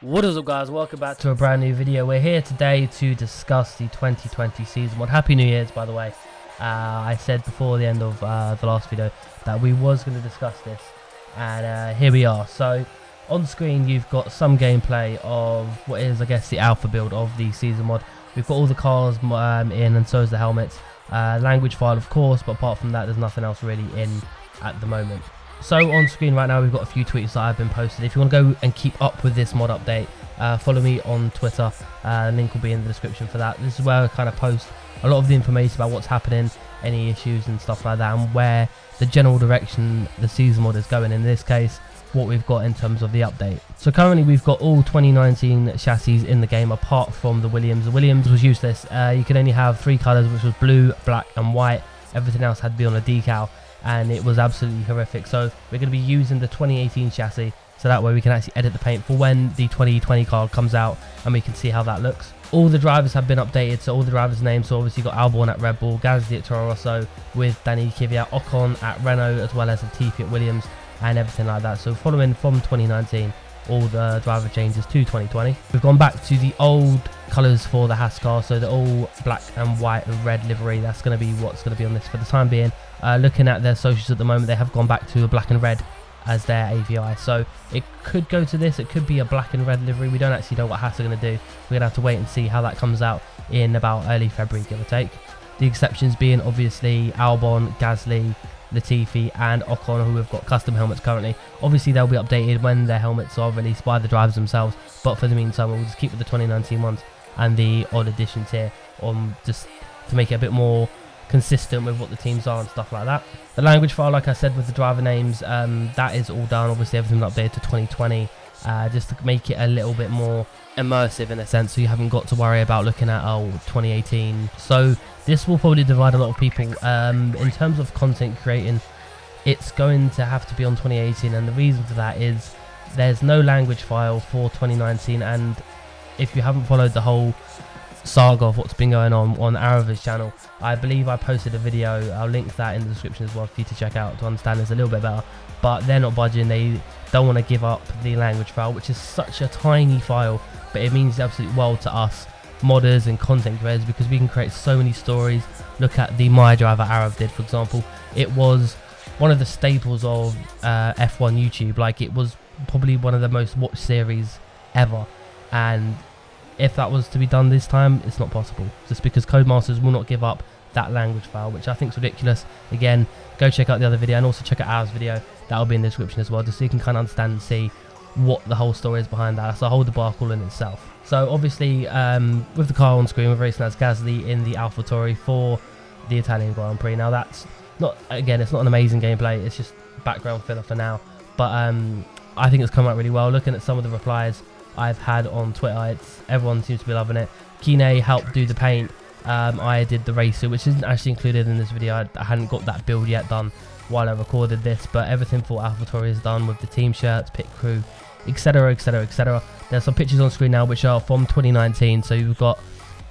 What is up, guys? Welcome back to a brand new video. We're here today to discuss the 2020 season mod. Happy New Year's, by the way. I said before the end of the last video that we was going to discuss this, and here we are. So on screen you've got some gameplay of what is, I guess, the alpha build of the season mod. We've got all the cars in, and so is the helmets. Language file, of course, but apart from that there's nothing else really in at the moment. So on screen right now we've got a few tweets that I've been posted. If you want to go and keep up with this mod update, follow me on Twitter. Link will be in the description for that. This is where I kind of post a lot of the information about what's happening, any issues and stuff like that, and where the general direction the season mod is going. In this case, what we've got in terms of the update. So currently we've got all 2019 chassis in the game apart from the Williams. The Williams was useless. You could only have 3 colours, which was blue, black and white. Everything else had to be on a decal, and it was absolutely horrific. So we're going to be using the 2018 chassis, so that way we can actually edit the paint for when the 2020 car comes out and we can see how that looks. All the drivers have been updated, so all the drivers' names. So obviously you've got Albon at Red Bull, Gasly at Toro Rosso, with Danny Kvyat, Ocon at Renault, as well as Latifi at Williams and everything like that. So following from 2019, all the driver changes to 2020. We've gone back to the old colours for the Haas car, so they're all black and white and red livery. That's going to be what's going to be on this for the time being. Looking at their socials at the moment, they have gone back to a black and red as their AVI, so it could go to this. It could be a black and red livery. We don't actually know what Haas are going to do. We're going to have to wait and see how that comes out in about early February, give or take. The exceptions being obviously Albon, Gasly, Latifi and Ocon, who have got custom helmets currently. Obviously they'll be updated when their helmets are released by the drivers themselves, but for the meantime we'll just keep with the 2019 ones and the odd additions here, just to make it a bit more consistent with what the teams are and stuff like that. The language file, like I said, with the driver names, that is all done. Obviously everything updated to 2020, just to make it a little bit more immersive in a sense, so you haven't got to worry about looking at 2018. So this will probably divide a lot of people. In terms of content creating, it's going to have to be on 2018, and the reason for that is there's no language file for 2019. And if you haven't followed the whole saga of what's been going on Aarava's channel, I believe I posted a video. I'll link that in the description as well for you to check out to understand this a little bit better. But they're not budging. They don't want to give up the language file, which is such a tiny file, but it means the absolute world to us modders and content creators, because we can create so many stories. Look at the My Driver Aarava did, for example. It was one of the staples of F1 YouTube. Like, it was probably one of the most watched series ever, and if that was to be done this time, it's not possible, just because Codemasters will not give up that language file, which I think is ridiculous. Again, go check out the other video, and also check out Aarava's video. That'll be in the description as well, just so you can kind of understand and see what the whole story is behind that. That's a whole debacle in itself. So obviously, with the car on screen, we're racing as Gasly in the AlphaTauri for the Italian Grand Prix. Now that's not, again, it's not an amazing gameplay, it's just background filler for now, but I think it's come out really well. Looking at some of the replies I've had on Twitter, everyone seems to be loving it. Kine helped do the paint. I did the race suit, which isn't actually included in this video. I hadn't got that build yet done while I recorded this, but everything for AlphaTauri is done, with the team shirts, pit crew, etc, etc, etc. There's some pictures on screen now which are from 2019. So you've got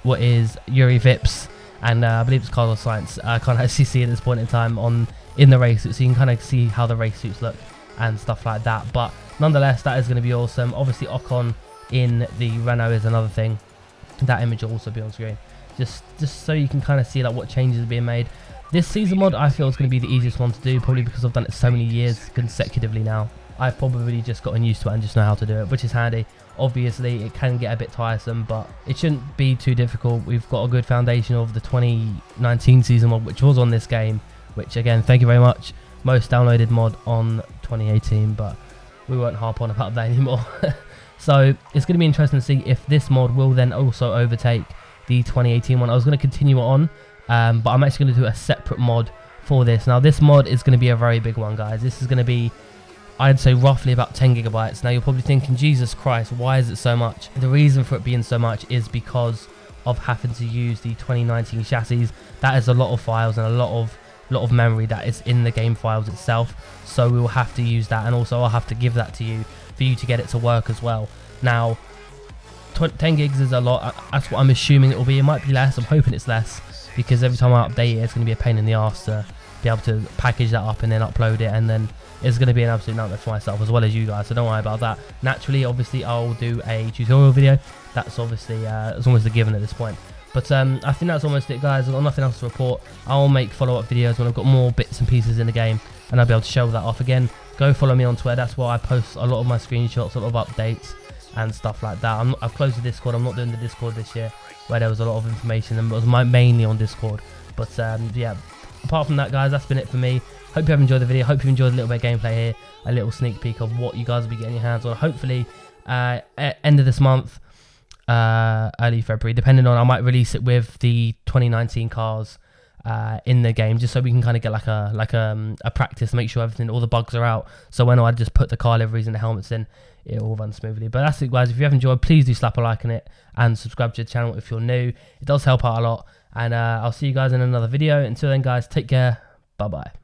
what is Yuri Vips, and I believe it's Carlos Sainz. I can't actually see at this point in time in the race suit, so you can kind of see how the race suits look and stuff like that. But nonetheless, that is going to be awesome. Obviously Ocon in the Renault is another thing. That image will also be on screen, just so you can kind of see like what changes are being made. This season mod, I feel, is going to be the easiest one to do, probably because I've done it so many years consecutively now. I've probably just gotten used to it and just know how to do it, which is handy. Obviously it can get a bit tiresome, but it shouldn't be too difficult. We've got a good foundation of the 2019 season mod, which was on this game, which, again, thank you very much, most downloaded mod on 2018, but we won't harp on about that anymore. So it's going to be interesting to see if this mod will then also overtake the 2018 one. I was going to continue it on, but I'm actually going to do a separate mod for this. Now this mod is going to be a very big one, guys. This is going to be, I'd say, roughly about 10 gigabytes. Now you're probably thinking, Jesus Christ, why is it so much? The reason for it being so much is because of having to use the 2019 chassis. That is a lot of files and a lot of memory that is in the game files itself, so we will have to use that, and also I'll have to give that to you for you to get it to work as well. Now 10 gigs is a lot. That's what I'm assuming it will be. It might be less. I'm hoping it's less, because every time I update it, it's going to be a pain in the arse to be able to package that up and then upload it, and then it's going to be an absolute nightmare for myself as well as you guys, so don't worry about that. Naturally, obviously, I'll do a tutorial video. That's obviously it's almost a given at this point. But I think that's almost it, guys. I've got nothing else to report. I'll make follow-up videos when I've got more bits and pieces in the game, and I'll be able to show that off again. Go follow me on Twitter. That's where I post a lot of my screenshots, a lot of updates and stuff like that. I've closed the Discord. I'm not doing the Discord this year, where there was a lot of information, and it was mainly on Discord. But yeah, apart from that, guys, that's been it for me. Hope you have enjoyed the video. Hope you enjoyed a little bit of gameplay here, a little sneak peek of what you guys will be getting your hands on. Hopefully, end of this month, early February, depending on, I might release it with the 2019 cars in the game, just so we can kind of get like a practice, make sure everything, all the bugs are out, so when I just put the car liveries and the helmets in, it all runs smoothly. But that's it, guys. If you have enjoyed, please do slap a like on it and subscribe to the channel if you're new. It does help out a lot, and I'll see you guys in another video. Until then, guys, take care. Bye bye.